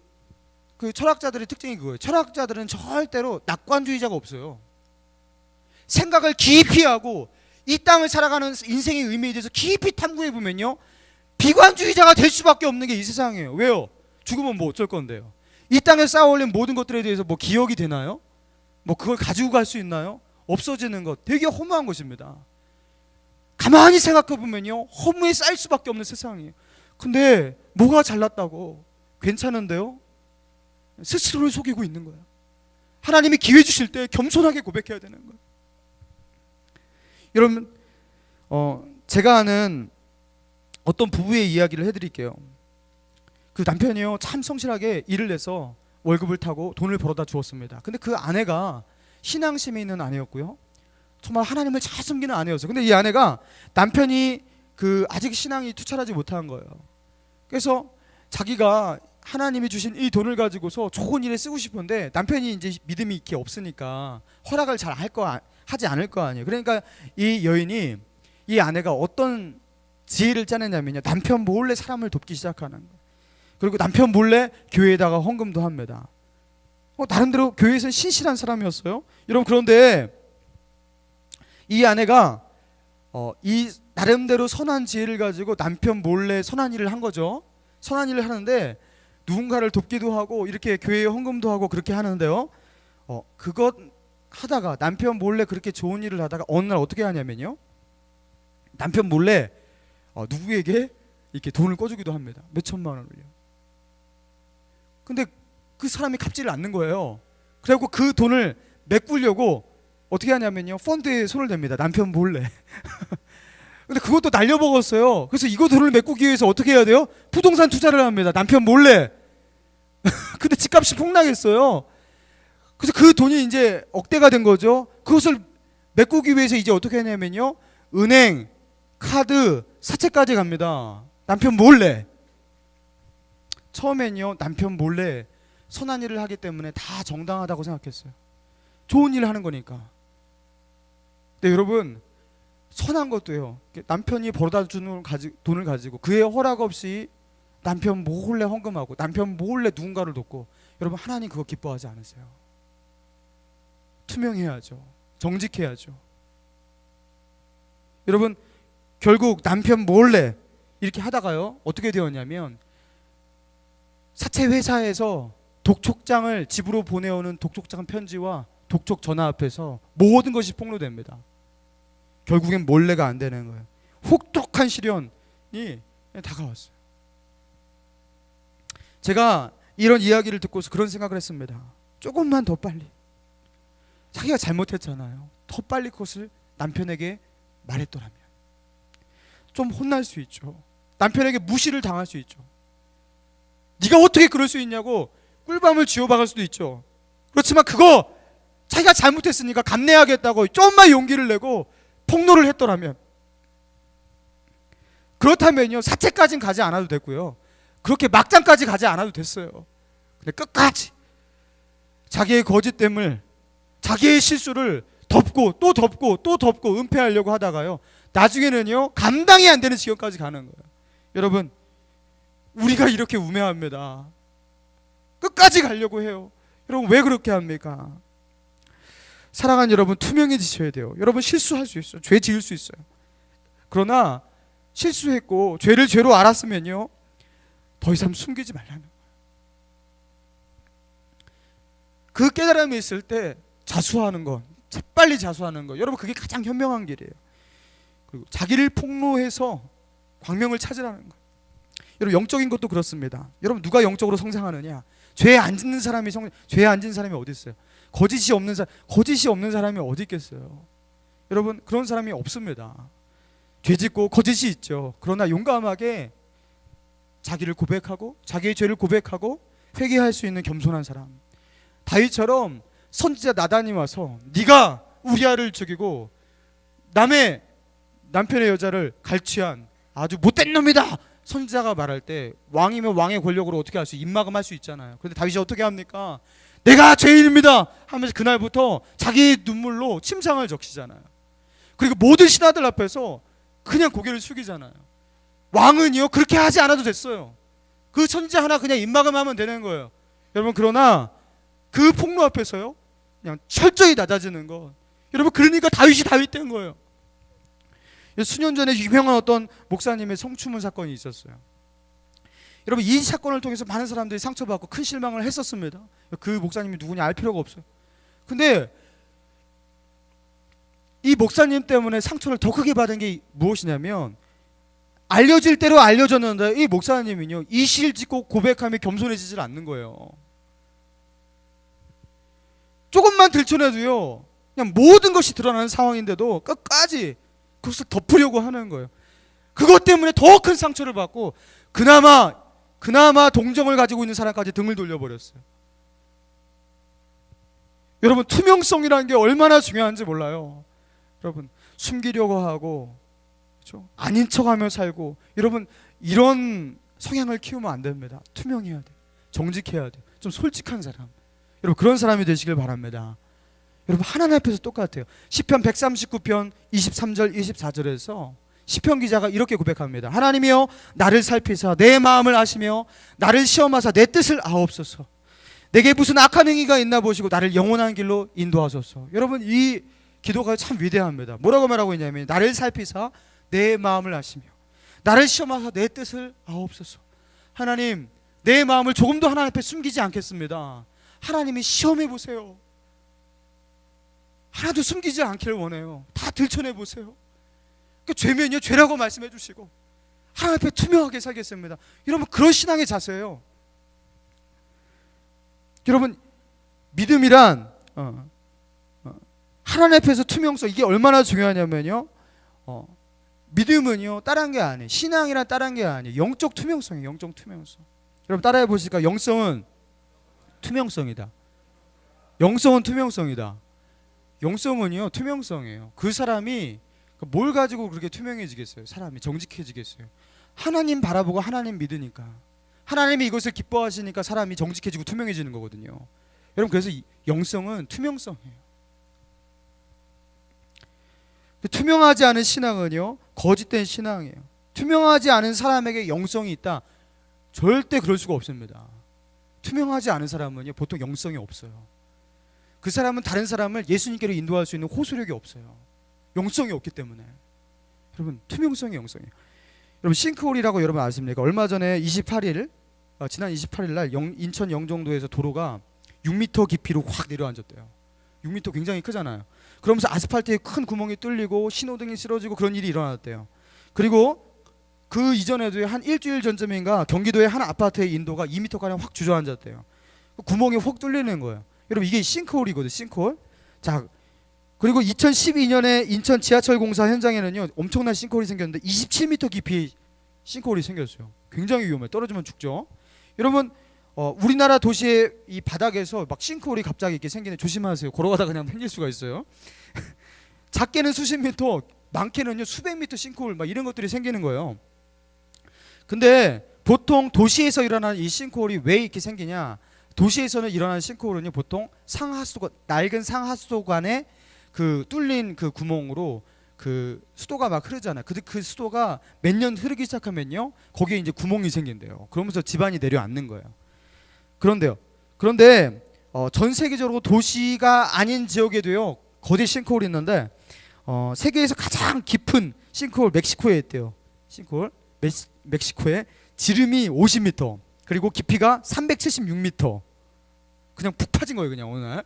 그 철학자들의 특징이 그거예요. 철학자들은 절대로 낙관주의자가 없어요. 생각을 깊이 하고 이 땅을 살아가는 인생의 의미에 대해서 깊이 탐구해 보면요, 비관주의자가 될 수밖에 없는 게 이 세상이에요. 왜요? 죽으면 뭐 어쩔 건데요. 이 땅에 쌓아올린 모든 것들에 대해서 뭐 기억이 되나요? 뭐 그걸 가지고 갈 수 있나요? 없어지는 것, 되게 허무한 것입니다. 가만히 생각해 보면요, 허무에 쌓일 수밖에 없는 세상이에요. 근데 뭐가 잘났다고 괜찮은데요? 스스로를 속이고 있는 거예요. 하나님이 기회 주실 때 겸손하게 고백해야 되는 거예요. 여러분, 제가 아는 어떤 부부의 이야기를 해드릴게요. 그 남편이요, 참 성실하게 일을 해서 월급을 타고 돈을 벌어다 주었습니다. 근데 그 아내가 신앙심이 있는 아내였고요, 정말 하나님을 잘 섬기는 아내였어요. 근데 이 아내가 남편이 그 아직 신앙이 투철하지 못한 거예요. 그래서 자기가 하나님이 주신 이 돈을 가지고서 좋은 일에 쓰고 싶은데 남편이 이제 믿음이 이렇게 없으니까 허락을 잘 하지 않을 거 아니에요. 그러니까 이 여인이, 이 아내가 어떤 지혜를 짜내냐면요, 남편 몰래 사람을 돕기 시작하는 거예요. 그리고 남편 몰래 교회에다가 헌금도 합니다. 나름대로 교회에서는 신실한 사람이었어요, 여러분. 그런데 이 아내가 이 나름대로 선한 지혜를 가지고 남편 몰래 선한 일을 한 거죠. 선한 일을 하는데 누군가를 돕기도 하고 이렇게 교회에 헌금도 하고 그렇게 하는데요, 그것 하다가 남편 몰래 그렇게 좋은 일을 하다가 어느 날 어떻게 하냐면요, 남편 몰래 누구에게 이렇게 돈을 꿔주기도 합니다. 몇 천만 원을요. 근데 그 사람이 갚지를 않는 거예요. 그리고 그 돈을 메꾸려고 어떻게 하냐면요, 펀드에 손을 댑니다, 남편 몰래. 근데 그것도 날려먹었어요. 그래서 이거 돈을 메꾸기 위해서 어떻게 해야 돼요? 부동산 투자를 합니다, 남편 몰래. 근데 집값이 폭락했어요. 그래서 그 돈이 이제 억대가 된 거죠. 그것을 메꾸기 위해서 이제 어떻게 하냐면요, 은행, 카드, 사채까지 갑니다, 남편 몰래. 처음엔요, 남편 몰래 선한 일을 하기 때문에 다 정당하다고 생각했어요. 좋은 일을 하는 거니까. 근데 여러분, 선한 것도요, 남편이 벌어다 주는 돈을 가지고 그의 허락 없이 남편 몰래 헌금하고 남편 몰래 누군가를 돕고, 여러분, 하나님 그거 기뻐하지 않으세요? 투명해야죠. 정직해야죠. 여러분, 결국 남편 몰래 이렇게 하다가요, 어떻게 되었냐면 사채 회사에서 독촉장을 집으로 보내오는 독촉장 편지와 독촉 전화 앞에서 모든 것이 폭로됩니다. 결국엔 몰래가 안 되는 거예요. 혹독한 시련이 다가왔어요. 제가 이런 이야기를 듣고서 그런 생각을 했습니다. 조금만 더 빨리, 자기가 잘못했잖아요, 더 빨리 그것을 남편에게 말했더라면 좀 혼날 수 있죠. 남편에게 무시를 당할 수 있죠. 네가 어떻게 그럴 수 있냐고 꿀밤을 쥐어박을 수도 있죠. 그렇지만 그거 자기가 잘못했으니까 감내하겠다고 좀만 용기를 내고 폭로를 했더라면, 그렇다면요, 사채까지는 가지 않아도 됐고요, 그렇게 막장까지 가지 않아도 됐어요. 근데 끝까지 자기의 거짓됨을, 자기의 실수를 덮고 또 덮고 또 덮고 은폐하려고 하다가요, 나중에는요 감당이 안 되는 지경까지 가는 거예요. 여러분, 우리가 이렇게 우매합니다. 끝까지 가려고 해요. 여러분, 왜 그렇게 합니까? 사랑하는 여러분, 투명해지셔야 돼요. 여러분, 실수할 수 있어요. 죄 지을 수 있어요. 그러나 실수했고 죄를 죄로 알았으면요, 더 이상 숨기지 말라는 거예요. 그 깨달음이 있을 때 자수하는 것, 재빨리 자수하는 것, 여러분, 그게 가장 현명한 길이에요. 그리고 자기를 폭로해서 광명을 찾으라는 거예요. 여러분, 영적인 것도 그렇습니다. 여러분, 누가 영적으로 성장하느냐? 죄에 안 짓는 사람이 죄에 안 짓는 사람이 어디 있어요? 거짓이 없는 사람이 어디 있겠어요? 여러분, 그런 사람이 없습니다. 죄 짓고 거짓이 있죠. 그러나 용감하게 자기를 고백하고 자기의 죄를 고백하고 회개할 수 있는 겸손한 사람. 다윗처럼 선지자 나단이 와서 네가 우리아를 죽이고 남의 남편의 여자를 갈취한 아주 못된 놈이다, 선지자가 말할 때 왕이면 왕의 권력으로 어떻게 할 수, 입막음할 수 있잖아요. 그런데 다윗이 어떻게 합니까? 내가 죄인입니다 하면서 그날부터 자기의 눈물로 침상을 적시잖아요. 그리고 모든 신하들 앞에서 그냥 고개를 숙이잖아요. 왕은요 그렇게 하지 않아도 됐어요. 그 선지자 하나 그냥 입막음하면 되는 거예요. 여러분, 그러나 그 폭로 앞에서요 그냥 철저히 낮아지는 것. 여러분, 그러니까 다윗이 다윗 된 거예요. 수년 전에 유명한 어떤 목사님의 성추문 사건이 있었어요. 여러분, 이 사건을 통해서 많은 사람들이 상처받고 큰 실망을 했었습니다. 그 목사님이 누구냐 알 필요가 없어요. 근데 이 목사님 때문에 상처를 더 크게 받은 게 무엇이냐면, 알려질 대로 알려졌는데 이 목사님은요 이실 짓고 고백하며 겸손해지질 않는 거예요. 조금만 들춰내도요 그냥 모든 것이 드러나는 상황인데도 끝까지 그것을 덮으려고 하는 거예요. 그것 때문에 더 큰 상처를 받고 그나마 동정을 가지고 있는 사람까지 등을 돌려버렸어요. 여러분, 투명성이라는 게 얼마나 중요한지 몰라요. 여러분, 숨기려고 하고, 그렇죠? 아닌 척하며 살고, 여러분, 이런 성향을 키우면 안 됩니다. 투명해야 돼, 정직해야 돼, 좀 솔직한 사람. 여러분, 그런 사람이 되시길 바랍니다. 여러분, 하나님 앞에서 똑같아요. 시편 139편 23절 24절에서 시편 기자가 이렇게 고백합니다. 하나님이여 나를 살피사 내 마음을 아시며 나를 시험하사 내 뜻을 아옵소서. 내게 무슨 악한 행위가 있나 보시고 나를 영원한 길로 인도하소서. 여러분, 이 기도가 참 위대합니다. 뭐라고 말하고 있냐면, 나를 살피사 내 마음을 아시며 나를 시험하사 내 뜻을 아옵소서. 하나님, 내 마음을 조금도 하나님 앞에 숨기지 않겠습니다. 하나님이 시험해 보세요. 하나도 숨기지 않기를 원해요. 다 들춰내 보세요. 죄면요 죄라고 말씀해 주시고 하나님 앞에 투명하게 살겠습니다. 여러분, 그런 신앙의 자세예요. 여러분, 믿음이란 하나님 앞에서 투명성, 이게 얼마나 중요하냐면요 믿음은요 다른 게 아니에요. 신앙이란 다른 게 아니에요. 영적 투명성이에요. 영적 투명성. 여러분, 따라해 보실까요? 영성은 투명성이다. 영성은 투명성이다. 영성은요 투명성이에요. 그 사람이 뭘 가지고 그렇게 투명해지겠어요? 사람이 정직해지겠어요? 하나님 바라보고 하나님 믿으니까, 하나님이 이것을 기뻐하시니까 사람이 정직해지고 투명해지는 거거든요. 여러분, 그래서 영성은 투명성이에요. 투명하지 않은 신앙은요 거짓된 신앙이에요. 투명하지 않은 사람에게 영성이 있다? 절대 그럴 수가 없습니다. 투명하지 않은 사람은요 보통 영성이 없어요. 그 사람은 다른 사람을 예수님께로 인도할 수 있는 호소력이 없어요. 영성이 없기 때문에. 여러분, 투명성이 영성이에요. 여러분, 싱크홀이라고 여러분 아십니까? 얼마 전에 지난 28일 날 인천 영종도에서 도로가 6m 깊이로 확 내려앉았대요. 6m 굉장히 크잖아요. 그러면서 아스팔트에 큰 구멍이 뚫리고 신호등이 쓰러지고 그런 일이 일어났대요. 그리고 그 이전에도 한 일주일 전쯤인가 경기도의 한 아파트의 인도가 2m가량 확 주저앉았대요. 구멍이 확 뚫리는 거예요. 여러분, 이게 싱크홀이거든요. 싱크홀. 자, 그리고 2012년에 인천 지하철 공사 현장에는요 엄청난 싱크홀이 생겼는데 27m 깊이 싱크홀이 생겼어요. 굉장히 위험해요. 떨어지면 죽죠. 여러분, 우리나라 도시의 이 바닥에서 막 싱크홀이 갑자기 이렇게 생기는, 조심하세요. 걸어가다가 그냥 생길 수가 있어요. 작게는 수십 미터, 많게는요 수백 미터 싱크홀 막 이런 것들이 생기는 거예요. 근데 보통 도시에서 일어나는 이 싱크홀이 왜 이렇게 생기냐? 도시에서는 일어나는 싱크홀은요 보통 낡은 상하수도관에 그 뚫린 그 구멍으로 그 수도가 막 흐르잖아요. 그 수도가 몇 년 흐르기 시작하면요 거기에 이제 구멍이 생긴대요. 그러면서 집안이 내려앉는 거예요. 그런데 전 세계적으로 도시가 아닌 지역에도요 거대 싱크홀이 있는데 세계에서 가장 깊은 싱크홀 멕시코에 있대요. 싱크홀 멕시코에 지름이 50m 그리고 깊이가 376m. 그냥 푹 파진 거예요, 그냥 어느 날.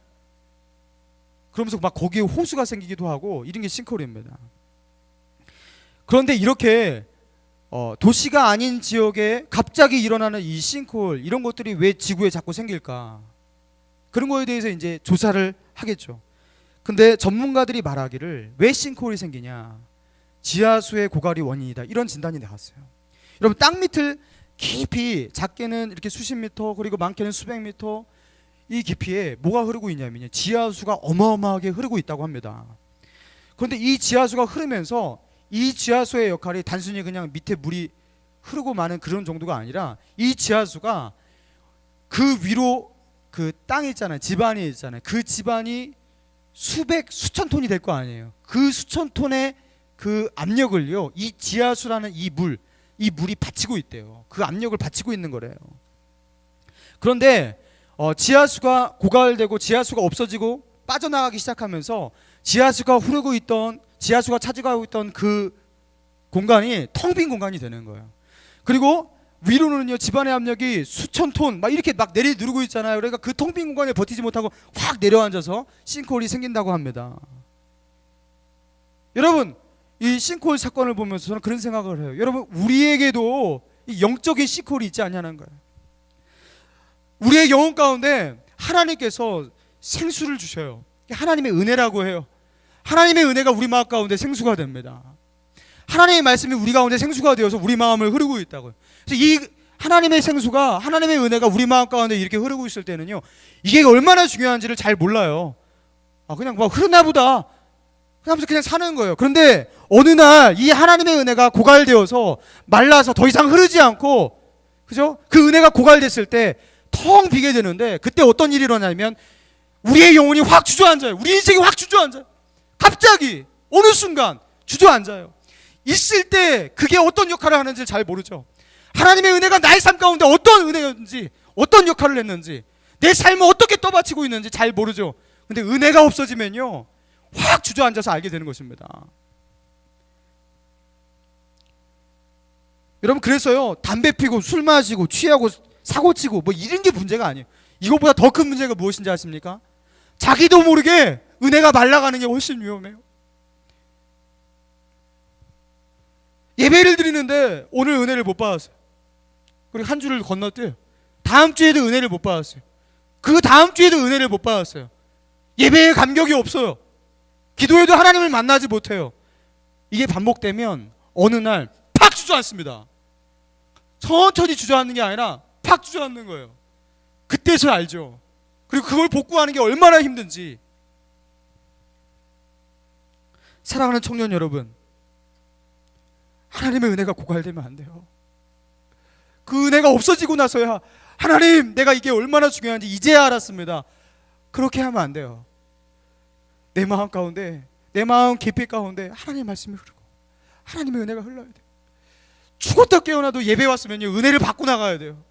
그러면서 막 거기에 호수가 생기기도 하고 이런 게 싱크홀입니다. 그런데 이렇게 도시가 아닌 지역에 갑자기 일어나는 이 싱크홀, 이런 것들이 왜 지구에 자꾸 생길까? 그런 거에 대해서 이제 조사를 하겠죠. 근데 전문가들이 말하기를 왜 싱크홀이 생기냐? 지하수의 고갈이 원인이다. 이런 진단이 나왔어요. 여러분, 땅 밑을 깊이, 작게는 이렇게 수십 미터 그리고 많게는 수백 미터 이 깊이에 뭐가 흐르고 있냐면요 지하수가 어마어마하게 흐르고 있다고 합니다. 그런데 이 지하수가 흐르면서 이 지하수의 역할이 단순히 그냥 밑에 물이 흐르고 마는 그런 정도가 아니라 이 지하수가 그 위로 그 땅이 있잖아요. 집안이 있잖아요. 그 집안이 수천 톤이 될 거 아니에요. 그 수천 톤의 그 압력을요 이 지하수라는 이 물이 받치고 있대요. 그 압력을 받치고 있는 거래요. 그런데 지하수가 고갈되고 지하수가 없어지고 빠져나가기 시작하면서 지하수가 흐르고 있던, 지하수가 차지하고 있던 그 공간이 텅 빈 공간이 되는 거예요. 그리고 위로는요, 집안의 압력이 수천 톤 막 이렇게 막 내리 누르고 있잖아요. 그러니까 그 텅 빈 공간에 버티지 못하고 확 내려앉아서 싱크홀이 생긴다고 합니다. 여러분, 이 싱크홀 사건을 보면서 저는 그런 생각을 해요. 여러분, 우리에게도 이 영적인 싱크홀이 있지 않냐는 거예요. 우리의 영혼 가운데 하나님께서 생수를 주셔요. 하나님의 은혜라고 해요. 하나님의 은혜가 우리 마음 가운데 생수가 됩니다. 하나님의 말씀이 우리 가운데 생수가 되어서 우리 마음을 흐르고 있다고요. 그래서 이 하나님의 생수가, 하나님의 은혜가 우리 마음 가운데 이렇게 흐르고 있을 때는요, 이게 얼마나 중요한지를 잘 몰라요. 그냥 뭐 흐르나 보다 하면서 그냥 사는 거예요. 그런데 어느 날 이 하나님의 은혜가 고갈되어서 말라서 더 이상 흐르지 않고, 그죠? 그 은혜가 고갈됐을 때 텅 비게 되는데, 그때 어떤 일이 일어나냐면 우리의 영혼이 확 주저앉아요. 우리 인생이 확 주저앉아요. 갑자기 어느 순간 주저앉아요. 있을 때 그게 어떤 역할을 하는지 잘 모르죠. 하나님의 은혜가 나의 삶 가운데 어떤 은혜였는지, 어떤 역할을 했는지, 내 삶을 어떻게 떠받치고 있는지 잘 모르죠. 근데 은혜가 없어지면요, 확 주저앉아서 알게 되는 것입니다. 여러분, 그래서요, 담배 피고 술 마시고 취하고 사고치고 뭐 이런 게 문제가 아니에요. 이것보다 더 큰 문제가 무엇인지 아십니까? 자기도 모르게 은혜가 말라가는 게 훨씬 위험해요. 예배를 드리는데 오늘 은혜를 못 받았어요. 그리고 한 주를 건넜대요. 다음 주에도 은혜를 못 받았어요. 그 다음 주에도 은혜를 못 받았어요. 예배에 감격이 없어요. 기도해도 하나님을 만나지 못해요. 이게 반복되면 어느 날 팍 주저앉습니다. 천천히 주저앉는 게 아니라 팍 주저앉는 거예요. 그때서 알죠. 그리고 그걸 복구하는 게 얼마나 힘든지. 사랑하는 청년 여러분, 하나님의 은혜가 고갈되면 안 돼요. 그 은혜가 없어지고 나서야 하나님, 내가 이게 얼마나 중요한지 이제야 알았습니다. 그렇게 하면 안 돼요. 내 마음 가운데, 내 마음 깊이 가운데 하나님의 말씀이 흐르고 하나님의 은혜가 흘러야 돼요. 죽었다 깨어나도 예배 왔으면요, 은혜를 받고 나가야 돼요.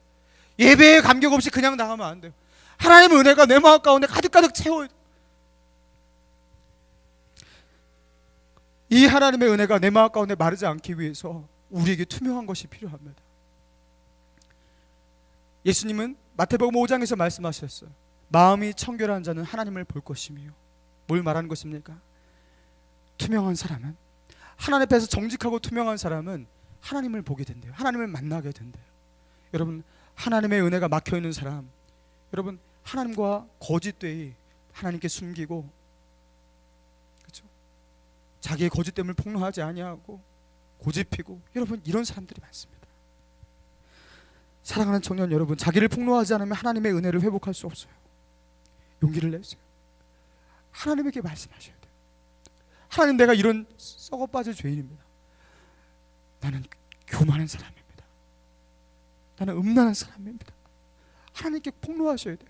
예배에 감격 없이 그냥 나가면 안 돼요. 하나님의 은혜가 내 마음 가운데 가득가득 채워야 돼요. 이 하나님의 은혜가 내 마음 가운데 마르지 않기 위해서 우리에게 투명한 것이 필요합니다. 예수님은 마태복음 5장에서 말씀하셨어요. 마음이 청결한 자는 하나님을 볼 것이며. 뭘 말하는 것입니까? 투명한 사람은, 하나님 앞에서 정직하고 투명한 사람은 하나님을 보게 된대요. 하나님을 만나게 된대요. 여러분, 하나님의 은혜가 막혀있는 사람, 여러분, 하나님과 거짓되이 하나님께 숨기고, 그렇죠? 자기의 거짓됨을 폭로하지 아니하고 고집피고, 여러분, 이런 사람들이 많습니다. 사랑하는 청년 여러분, 자기를 폭로하지 않으면 하나님의 은혜를 회복할 수 없어요. 용기를 내세요. 하나님에게 말씀하셔야 돼요. 하나님, 내가 이런 썩어 빠질 죄인입니다. 나는 교만한 사람입니다. 나는 음란한 사람입니다. 하나님께 폭로하셔야 돼요.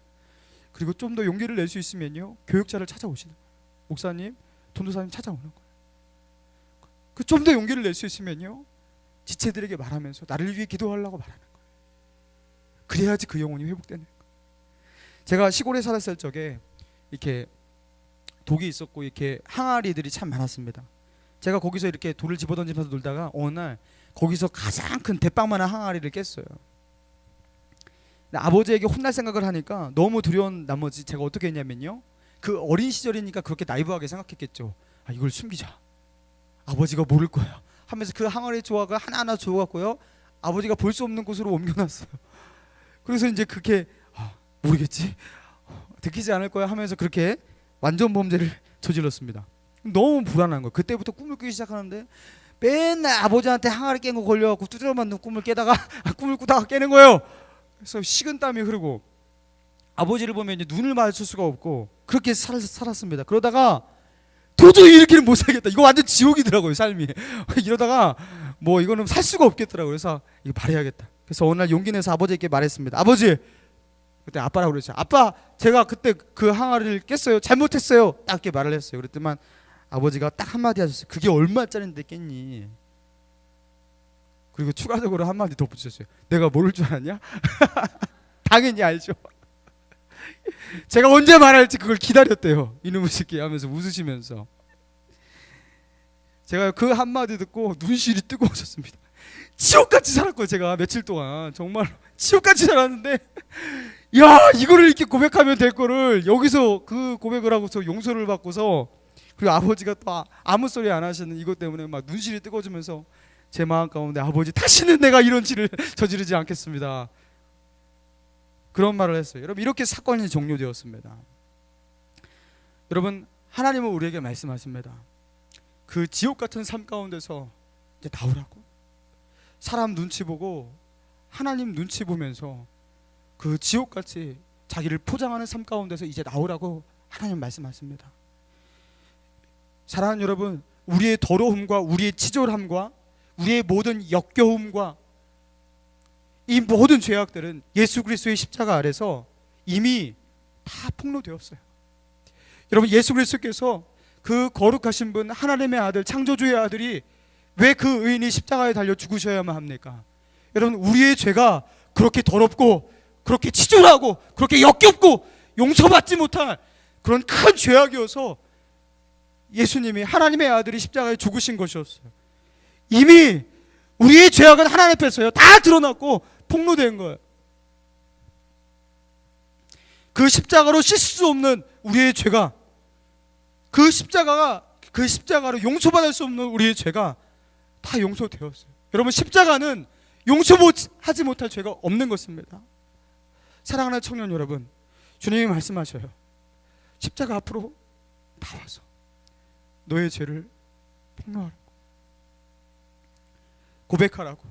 그리고 좀 더 용기를 낼 수 있으면요, 교육자를 찾아오시는 거예요. 목사님, 전도사님 찾아오는 거예요. 그 좀 더 용기를 낼 수 있으면요, 지체들에게 말하면서 나를 위해 기도하려고 말하는 거예요. 그래야지 그 영혼이 회복되는 거예요. 제가 시골에 살았을 적에 이렇게 독이 있었고 이렇게 항아리들이 참 많았습니다. 제가 거기서 이렇게 돌을 집어던지면서 놀다가 어느 날 거기서 가장 큰 대빵만한 항아리를 깼어요. 아버지에게 혼날 생각을 하니까 너무 두려운 나머지 제가 어떻게 했냐면요, 그 어린 시절이니까 그렇게 나이브하게 생각했겠죠. 이걸 숨기자, 아버지가 모를 거야 하면서 그 항아리 조각을 하나하나 주워갖고요, 아버지가 볼 수 없는 곳으로 옮겨놨어요. 그래서 이제 그렇게 모르겠지, 들키지 않을 거야 하면서 그렇게 완전 범죄를 저질렀습니다. 너무 불안한 거예요. 그때부터 꿈을 꾸기 시작하는데 맨날 아버지한테 항아리 깬 거 걸려갖고 두드려 맞는 꿈을 깨다가 꿈을 꾸다가 깨는 거예요. 그래서 식은땀이 흐르고 아버지를 보면 이제 눈을 마주칠 수가 없고 그렇게 살았습니다. 그러다가 도저히 이렇게는 못 살겠다. 이거 완전 지옥이더라고요, 삶이. 이러다가 뭐 이거는 살 수가 없겠더라고요. 그래서 이거 말해야겠다. 그래서 어느 날 용기 내서 아버지에게 말했습니다. 아버지, 그때 아빠라고 그랬죠. 아빠, 제가 그때 그 항아리를 깼어요. 잘못했어요. 딱 이렇게 말을 했어요. 그랬더만 아버지가 딱 한마디 하셨어요. 그게 얼마짜리인데 깼니? 그리고 추가적으로 한마디 더 붙였어요. 내가 모를 줄 알았냐? 당연히 알죠. 제가 언제 말할지 그걸 기다렸대요. 이놈의 새끼 하면서 웃으시면서. 제가 그 한마디 듣고 눈시울이 뜨거워졌습니다. 지옥같이 살았고요. 제가 며칠 동안 정말 지옥같이 살았는데, 야, 이거를 이렇게 고백하면 될 거를 여기서 그 고백을 하고서 용서를 받고서, 그리고 아버지가 또 아무 소리 안 하시는 이것 때문에 막 눈시울이 뜨거워지면서 제 마음 가운데, 아버지 다시는 내가 이런 짓을 저지르지 않겠습니다, 그런 말을 했어요. 여러분, 이렇게 사건이 종료되었습니다. 여러분, 하나님은 우리에게 말씀하십니다. 그 지옥 같은 삶 가운데서 이제 나오라고. 사람 눈치 보고 하나님 눈치 보면서 그 지옥같이 자기를 포장하는 삶 가운데서 이제 나오라고 하나님 말씀하십니다. 사랑하는 여러분, 우리의 더러움과 우리의 치졸함과 우리의 모든 역겨움과 이 모든 죄악들은 예수 그리스도의 십자가 아래서 이미 다 폭로되었어요. 여러분, 예수 그리스도께서 그 거룩하신 분, 하나님의 아들, 창조주의 아들이 왜 그 의인이 십자가에 달려 죽으셔야만 합니까? 여러분, 우리의 죄가 그렇게 더럽고 그렇게 치졸하고 그렇게 역겹고 용서받지 못할 그런 큰 죄악이어서 예수님이, 하나님의 아들이 십자가에 죽으신 것이었어요. 이미 우리의 죄악은 하나님 앞에서요 다 드러났고 폭로된 거예요. 그 십자가로 씻을 수 없는 우리의 죄가, 그 십자가로 용서받을 수 없는 우리의 죄가 다 용서되었어요. 여러분, 십자가는 용서하지 못할 죄가 없는 것입니다. 사랑하는 청년 여러분, 주님이 말씀하셔요. 십자가 앞으로 나와서 너의 죄를 폭로하라고, 고백하라고.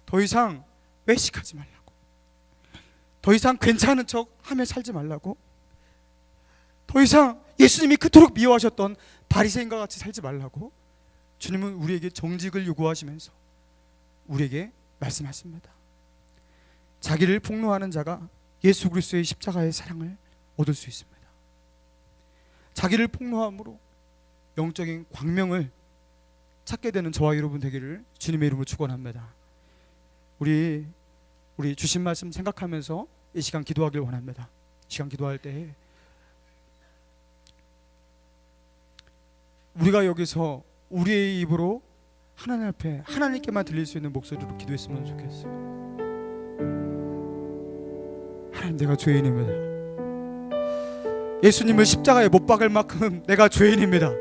더 이상 외식하지 말라고, 더 이상 괜찮은 척 하며 살지 말라고, 더 이상 예수님이 그토록 미워하셨던 바리새인과 같이 살지 말라고 주님은 우리에게 정직을 요구하시면서 우리에게 말씀하십니다. 자기를 폭로하는 자가 예수 그리스도의 십자가의 사랑을 얻을 수 있습니다. 자기를 폭로함으로 영적인 광명을 찾게 되는 저와 여러분 되기를 주님의 이름으로 축원합니다. 우리 주신 말씀 생각하면서 이 시간 기도하길 원합니다. 이 시간 기도할 때 우리가 여기서 우리의 입으로 하나님 앞에 하나님께만 들릴 수 있는 목소리로 기도했으면 좋겠어요. 하나님, 내가 죄인입니다. 예수님을 십자가에 못 박을 만큼 내가 죄인입니다.